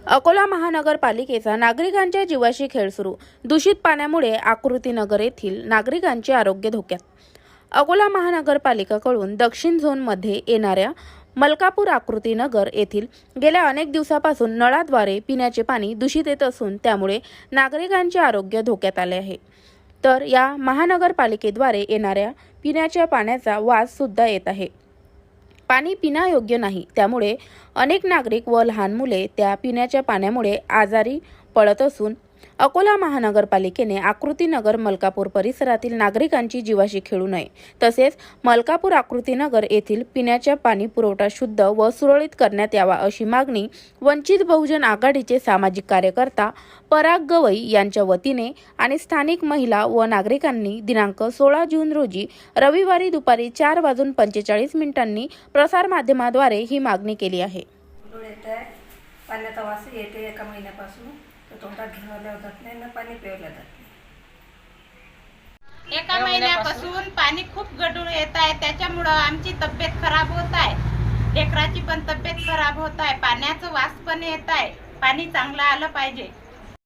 अकोला महानगरपालिकेचा नागरिकांच्या जीवाशी खेळ सुरू। दूषित पाण्यामुळे आकृतीनगर येथील नागरिकांचे आरोग्य धोक्यात। अकोला महानगरपालिकेकडून दक्षिण झोनमध्ये येणाऱ्या मलकापूर आकृतीनगर येथील गेल्या अनेक दिवसापासून नळाद्वारे पिण्याचे पाणी दूषित येत असून त्यामुळे नागरिकांचे आरोग्य धोक्यात आले आहे। तर या महानगरपालिकेद्वारे येणाऱ्या पिण्याच्या पाण्याचा वास सुद्धा येत आहे। पाणी पिण्यायोग्य नाही, त्यामुळे अनेक नागरिक व लहान मुले त्या पिण्याच्या पाण्यामुळे आजारी पडत असून अकोला महानगरपालिकेने आकृतीनगर मलकापूर परिसरातील नागरिकांची जीवाशी खेळू नये, तसेच मलकापूर आकृतीनगर येथील पिण्याच्या पाणी पुरवठा शुद्ध व सुरळीत करण्यात यावा अशी मागणी वंचित बहुजन आघाडीचे सामाजिक कार्यकर्ता पराग गवई यांच्या वतीने आणि स्थानिक महिला व नागरिकांनी दिनांक 16 जून रोजी रविवारी दुपारी 4:45 प्रसारमाध्यमाद्वारे ही मागणी केली आहे। पाण्याचा वास येते एका महिन्यापासून, तर तोंडात घ्यायला जात नाही ना पाणी प्यायला जात नाही। एका महिन्यापासून पाणी खूप गढूळ येत आहे, त्याच्यामुळे आमची तब्येत खराब होत आहे, लेकराची पण तब्येत खराब होत आहे, पाण्याचा वास पण येत आहे। पाणी चांगलं आलं पाहिजे।